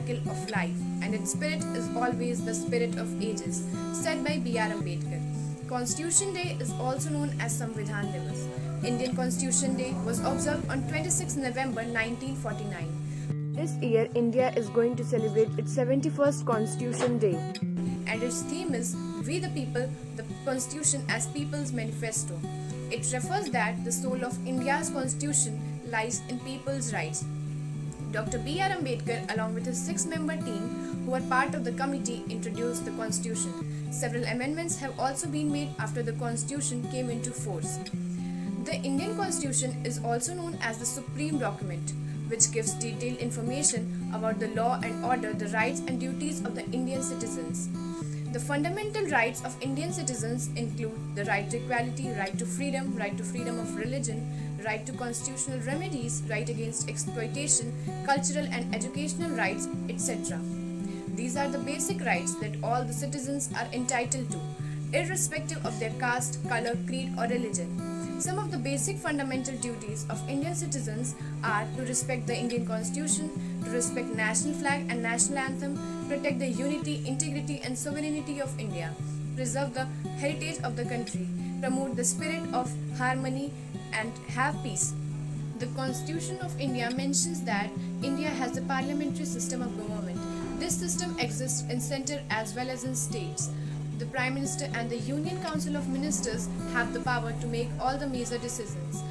cycle of life, and its spirit is always the spirit of ages, said by B.R. Ambedkar. Constitution Day is also known as Samvidhan Divas. Indian Constitution Day was observed on 26 November 1949. This year, India is going to celebrate its 71st Constitution Day, and its theme is We the People, the Constitution as People's Manifesto. It refers that the soul of India's Constitution lies in people's rights. Dr. B.R. Ambedkar, along with his six-member team, who are part of the committee, introduced the Constitution. Several amendments have also been made after the Constitution came into force. The Indian Constitution is also known as the Supreme Document, which gives detailed information about the law and order, the rights and duties of the Indian citizens. The fundamental rights of Indian citizens include the right to equality, right to freedom of religion, right to constitutional remedies, right against exploitation, cultural and educational rights, etc. These are the basic rights that all the citizens are entitled to, irrespective of their caste, color, creed, or religion. Some of the basic fundamental duties of Indian citizens are to respect the Indian Constitution, to respect national flag and national anthem, protect the unity, integrity and sovereignty of India, preserve the heritage of the country, promote the spirit of harmony and have peace. The Constitution of India mentions that India has a parliamentary system of government. This system exists in center as well as in states. The Prime Minister and the Union Council of Ministers have the power to make all the major decisions.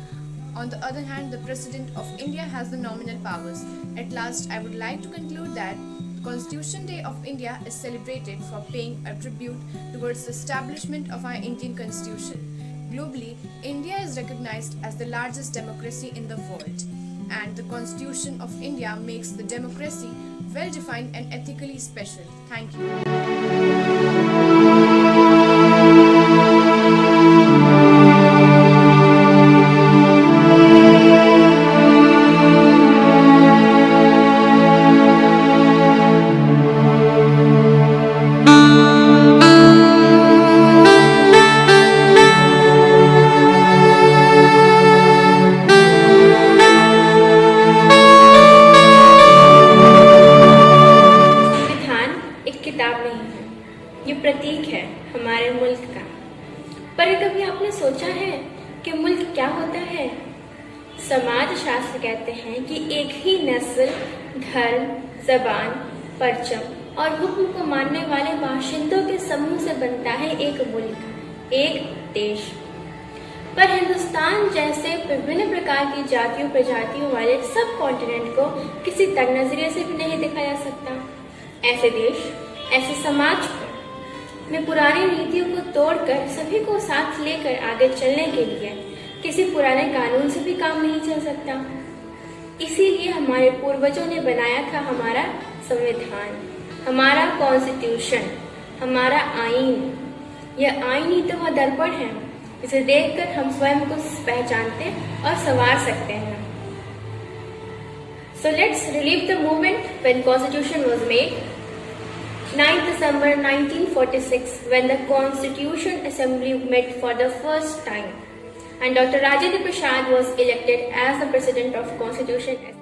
On the other hand, the President of India has the nominal powers. At last, I would like to conclude that Constitution Day of India is celebrated for paying a tribute towards the establishment of our Indian Constitution. Globally, India is recognized as the largest democracy in the world, and the Constitution of India makes the democracy well defined and ethically special. Thank you. संविधान एक किताब नहीं है, ये प्रतीक है हमारे मुल्क का। पर कभी आपने सोचा है कि मुल्क क्या होता है? समाज शास्त्र कहते हैं कि एक ही नस्ल, धर्म, जबान, परचम और हुक्म को मानने वाले बाशिंदों के समूह से बनता है एक मुल्क, एक देश। पर हिंदुस्तान जैसे विभिन्न प्रकार की जातियों प्रजातियों वाले सब कॉन्टिनेंट को किसी तंग नजरिए से भी नहीं देखा जा सकता। ऐसे देश, ऐसे समाज में पुरानी नीतियों को तोड़कर सभी को साथ लेकर आगे चलने के लिए किसी पुराने कानून से भी काम नहीं चल सकता। इसीलिए हमारे पूर्वजों ने बनाया था हमारा संविधान, हमारा कॉन्स्टिट्यूशन, हमारा आईन। यह आईन ही तो वह दर्पण है इसे देखकर हम स्वयं को पहचानते और संवार सकते हैं। So let's relive the moment when Constitution was made. 9th December 1946, when the Constitution Assembly met for the first time, and Dr. Rajendra Prasad was elected as the President of Constitution Assembly.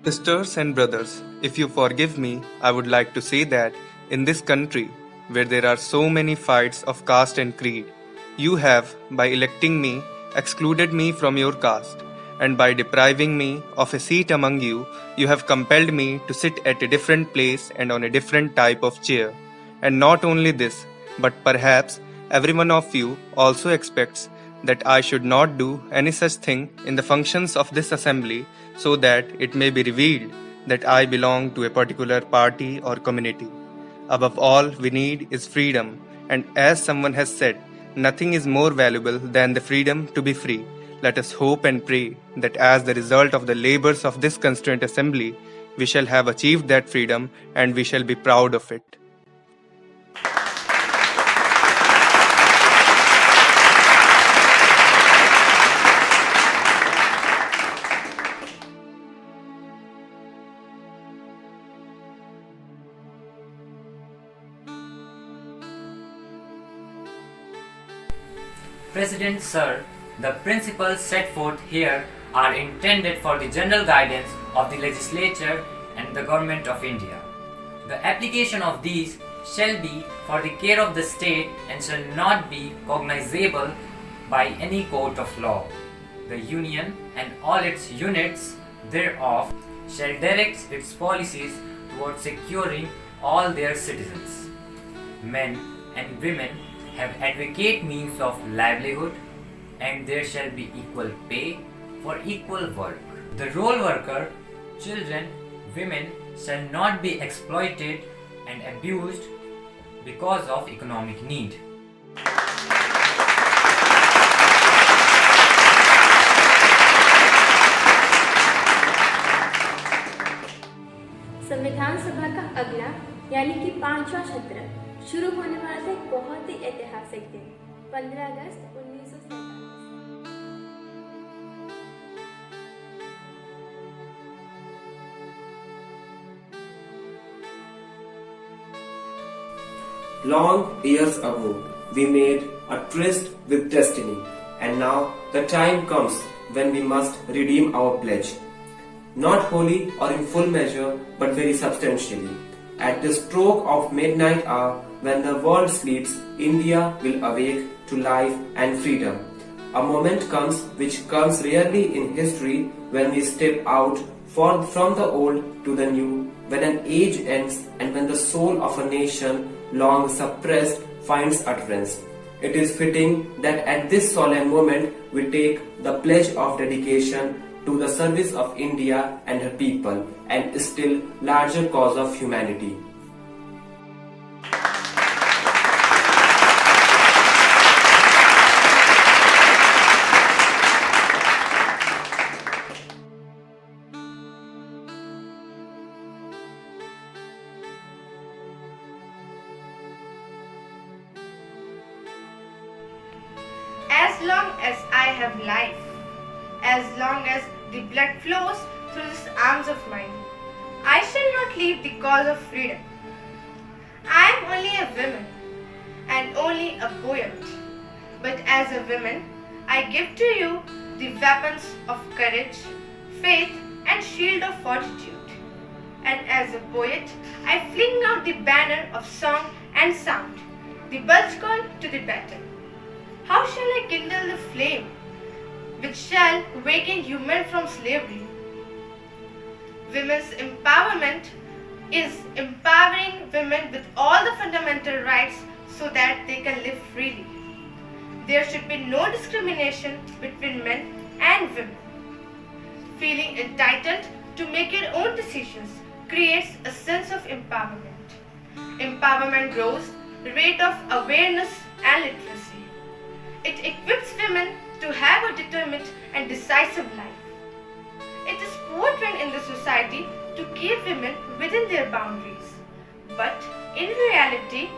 Sisters and brothers, if you forgive me, I would like to say that in this country, where there are so many fights of caste and creed, you have, by electing me, excluded me from your caste, and by depriving me of a seat among you, you have compelled me to sit at a different place and on a different type of chair. And not only this, but perhaps every one of you also expects that I should not do any such thing in the functions of this assembly, so that it may be revealed that I belong to a particular party or community. Above all, we need is freedom, and as someone has said, nothing is more valuable than the freedom to be free. Let us hope and pray that as the result of the labors of this Constituent Assembly, we shall have achieved that freedom and we shall be proud of it. President Sir, the principles set forth here are intended for the general guidance of the legislature and the government of India. The application of these shall be for the care of the state and shall not be cognizable by any court of law. The Union and all its units thereof shall direct its policies towards securing all their citizens. Men and women have adequate means of livelihood, and there shall be equal pay for equal work. The role worker, children, women shall not be exploited and abused because of economic need. संविधान सभा का अगला यानी कि 5वां सत्र शुरू होने वाला था एक बहुत ही ऐतिहासिक दिन 15 अगस्त 1947। Long years ago, we made a tryst with destiny, and now the time comes when we must redeem our pledge. Not wholly or in full measure, but very substantially. At the stroke of midnight hour, when the world sleeps, India will awake to life and freedom. A moment comes which comes rarely in history when we step out from the old to the new, when an age ends and when the soul of a nation long suppressed finds utterance. It is fitting that at this solemn moment we take the pledge of dedication to the service of India and her people and still larger cause of humanity. As long as I have life, as long as the blood flows through these arms of mine, I shall not leave the cause of freedom. I am only a woman and only a poet, but as a woman, I give to you the weapons of courage, faith, and shield of fortitude. And as a poet, I fling out the banner of song and sound, the bulge call to the battle. How shall I kindle the flame which shall waken human from slavery? Women's empowerment is empowering women with all the fundamental rights so that they can live freely. There should be no discrimination between men and women. Feeling entitled to make your own decisions creates a sense of empowerment. Empowerment grows the rate of awareness and literacy. It equips women to have a determined and decisive life. It is poor trend in the society to keep women within their boundaries. But in reality,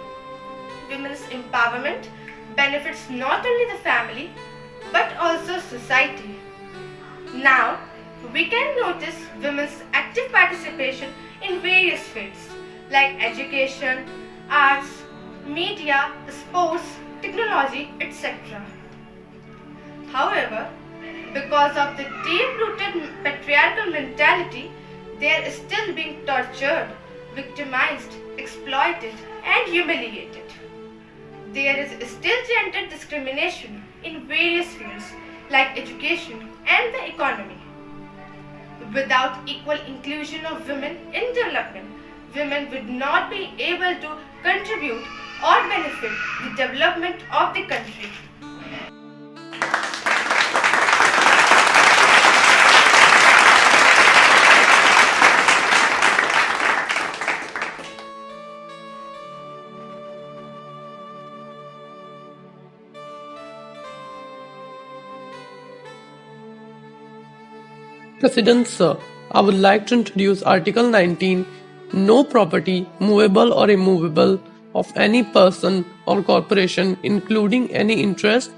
women's empowerment benefits not only the family but also society. Now, we can notice women's active participation in various fields like education, arts, media, sports, technology, etc. However, because of the deep-rooted patriarchal mentality, they are still being tortured, victimized, exploited, and humiliated. There is still gender discrimination in various fields like education and the economy. Without equal inclusion of women in development, women would not be able to contribute or benefit the development of the country. President Sir, I would like to introduce Article 19. No property, movable or immovable, of any person or corporation, including any interest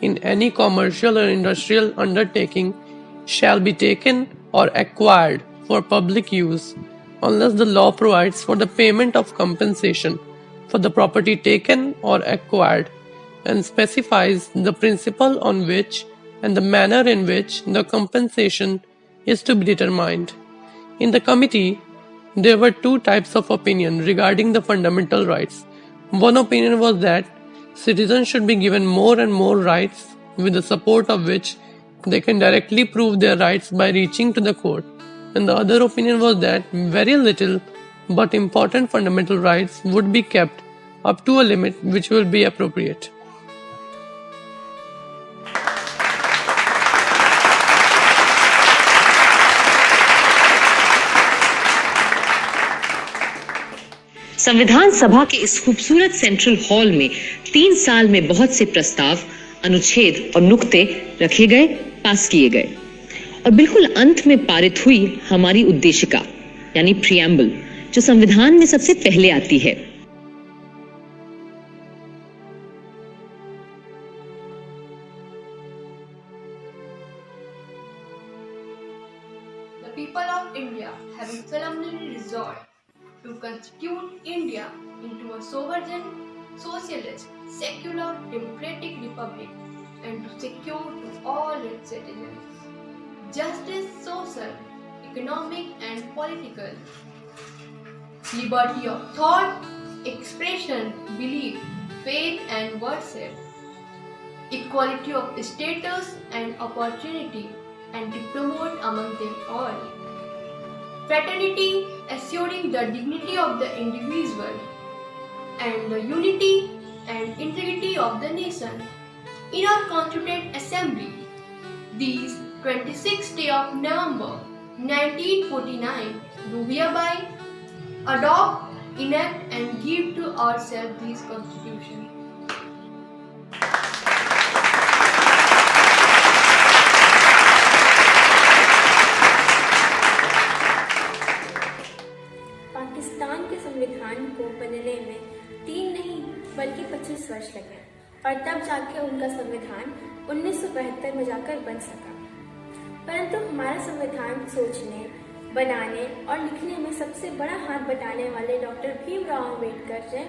in any commercial or industrial undertaking, shall be taken or acquired for public use, unless the law provides for the payment of compensation for the property taken or acquired, and specifies the principle on which and the manner in which the compensation is to be determined. In the committee, there were two types of opinion regarding the fundamental rights. One opinion was that citizens should be given more and more rights with the support of which they can directly prove their rights by reaching to the court. And the other opinion was that very little but important fundamental rights would be kept up to a limit which will be appropriate. संविधान सभा के इस खूबसूरत central hall में 3 साल में बहुत से प्रस्ताव, अनुच्छेद और नुक्ते रखे गए, पास किए गए और बिल्कुल अंत में पारित हुई हमारी उद्देशिका यानी प्रियम्बल, जो संविधान में सबसे पहले आती है. The people of India, having solemnly resolved to constitute India into a sovereign, socialist, secular, democratic republic and to secure to all its citizens justice, social, economic and political, liberty of thought, expression, belief, faith and worship, equality of status and opportunity and to promote among them all fraternity, assuring the dignity of the individual and the unity and integrity of the nation. In our Constituent Assembly, these 26th day of November 1949, do hereby adopt, enact and give to ourselves this Constitution. Pakistan के संविधान को बनने में 3 नहीं बल्कि 25 वर्ष लगे और तब जाके उनका संविधान 1972 में जाकर बन सका. परंतु हमारा संविधान सोचने, बनाने और लिखने में सबसे बड़ा हाथ बटाने वाले डॉक्टर भीमराव अम्बेडकर ने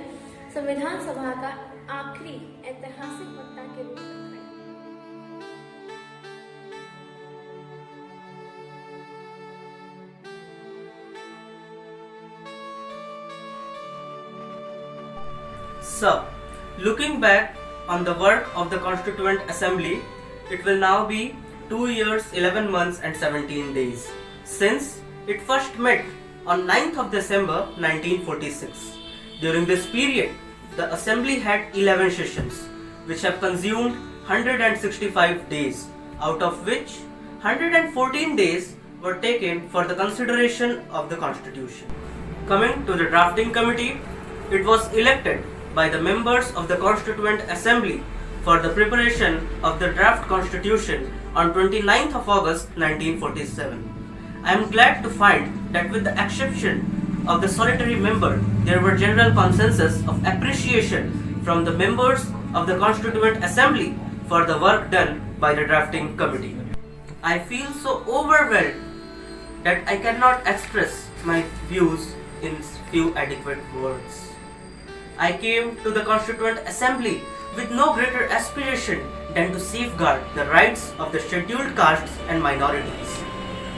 संविधान सभा का आखिरी ऐतिहासिक वक्ता के रूप में खड़े. So, looking back on the work of the Constituent Assembly, it will now be 2 years, 11 months and 17 days since it first met on 9th of December 1946. During this period, the Assembly had 11 sessions which have consumed 165 days, out of which 114 days were taken for the consideration of the Constitution. Coming to the drafting committee, it was elected by the members of the Constituent Assembly for the preparation of the draft Constitution on 29th of August 1947. I am glad to find that with the exception of the solitary member, there were general consensus of appreciation from the members of the Constituent Assembly for the work done by the drafting committee. I feel so overwhelmed that I cannot express my views in few adequate words. I came to the Constituent Assembly with no greater aspiration than to safeguard the rights of the scheduled castes and minorities.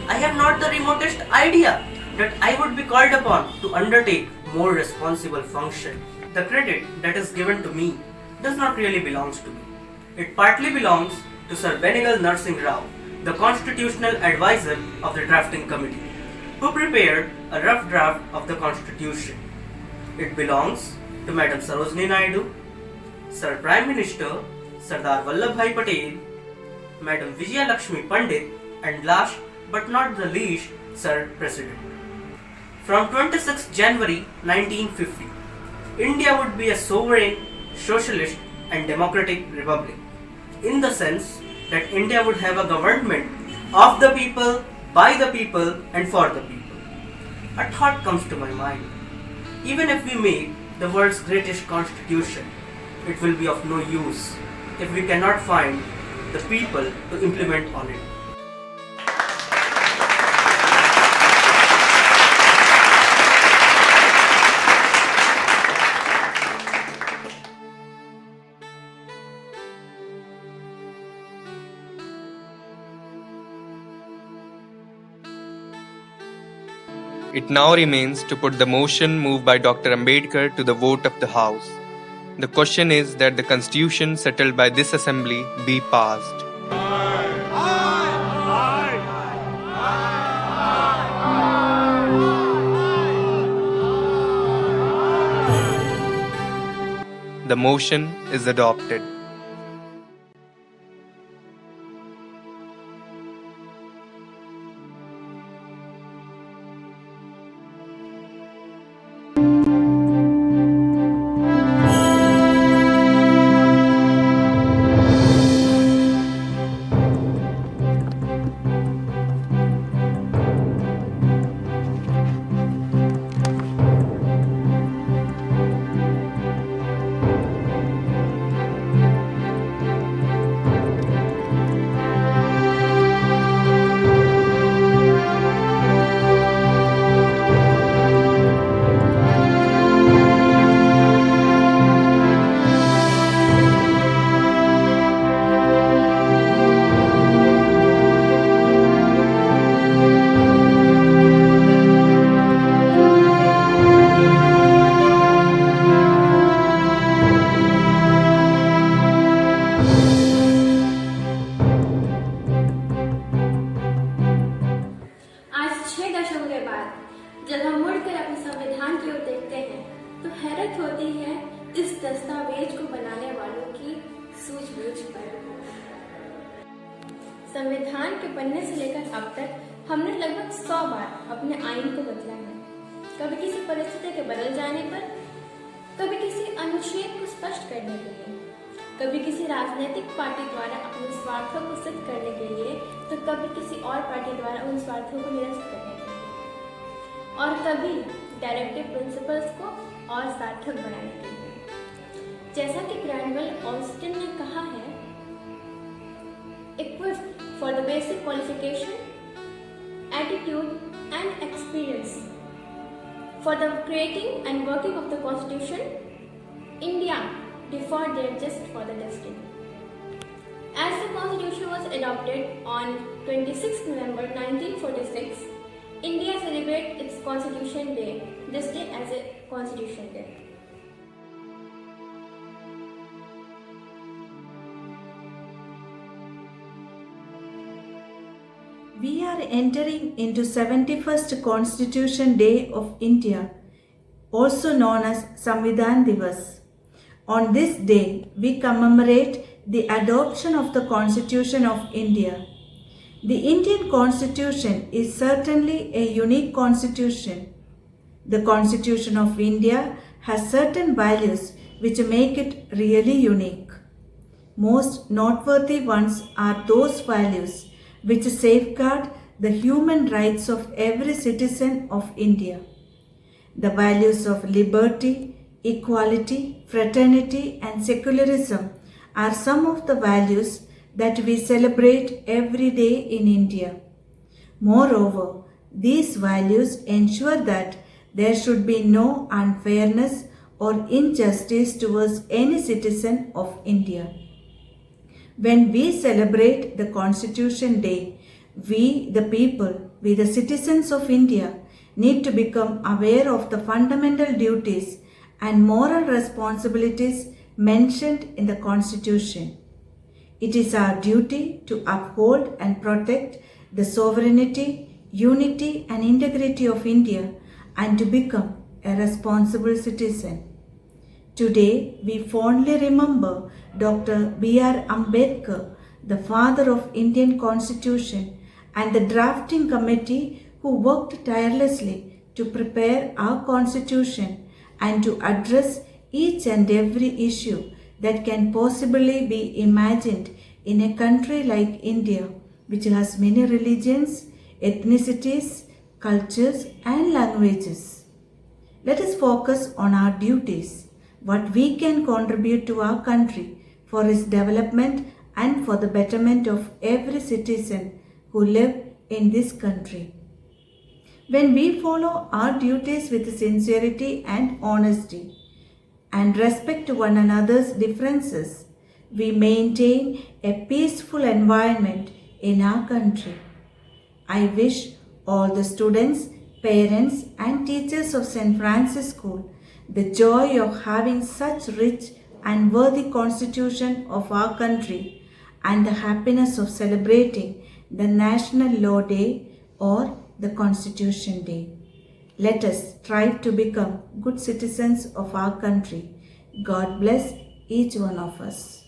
I have not the remotest idea that I would be called upon to undertake more responsible function. The credit that is given to me does not really belong to me. It partly belongs to Sir Benegal Narsingh Rao, the constitutional advisor of the drafting committee, who prepared a rough draft of the constitution. It belongs to Madam Sarojini Naidu, Sir Prime Minister Sardar Vallabhbhai Patel, Madam Vijaya Lakshmi Pandit, and last but not the least, Sir President. From 26 January 1950, India would be a sovereign, socialist and democratic republic, in the sense that India would have a government of the people, by the people and for the people. A thought comes to my mind. Even if we make the world's greatest constitution, it will be of no use if we cannot find the people to implement on it. It now remains to put the motion moved by Dr. Ambedkar to the vote of the House. The question is that the Constitution settled by this Assembly be passed. The motion is adopted. आज 6 दशकों के बाद जब हम मुड़कर अपने संविधान की ओर देखते हैं तो हैरत होती है इस दस्तावेज को बनाने वालों की सूझबूझ पर। संविधान के बनने से लेकर अब तक हमने लगभग 100 बार अपने आइन को बदला है। कभी किसी परिस्थिति के बदल जाने पर, कभी किसी अनुच्छेद को स्पष्ट करने के लिए, कभी किसी राजनीतिक पार्टी द्वारा अपने स्वार्थों को सिद्ध करने के लिए, तो कभी किसी और पार्टी द्वारा उन स्वार्थों को निरस्त करने के लिए, और कभी डायरेक्टिव प्रिंसिपल्स को और सार्थक बनाने के लिए। जैसा कि ग्रैंडवेल ऑस्टिन ने कहा है, equipped for the basic qualification, attitude and experience for the creating and working of the Constitution, India deferred their just for the destiny. As the Constitution was adopted on 26 November 1946, India celebrates its Constitution Day this day as a Constitution Day. We are entering into 71st Constitution Day of India, also known as Samvidhan Divas. On this day, we commemorate the adoption of the Constitution of India. The Indian Constitution is certainly a unique constitution. The Constitution of India has certain values which make it really unique. Most noteworthy ones are those values which safeguard the human rights of every citizen of India. The values of liberty, equality, fraternity, and secularism are some of the values that we celebrate every day in India. Moreover, these values ensure that there should be no unfairness or injustice towards any citizen of India. When we celebrate the Constitution Day, we, the people, we, the citizens of India, need to become aware of the fundamental duties and moral responsibilities mentioned in the Constitution. It is our duty to uphold and protect the sovereignty, unity, and integrity of India and to become a responsible citizen. Today, we fondly remember Dr. B.R. Ambedkar, the father of Indian Constitution, and the drafting committee who worked tirelessly to prepare our Constitution and to address each and every issue that can possibly be imagined in a country like India, which has many religions, ethnicities, cultures, and languages. Let us focus on our duties, what we can contribute to our country for its development and for the betterment of every citizen who live in this country. When we follow our duties with sincerity and honesty and respect one another's differences, we maintain a peaceful environment in our country. I wish all the students parents and teachers of St. Francis School the joy of having such rich and worthy constitution of our country and the happiness of celebrating the National Law Day or the Constitution Day. Let us strive to become good citizens of our country. God bless each one of us.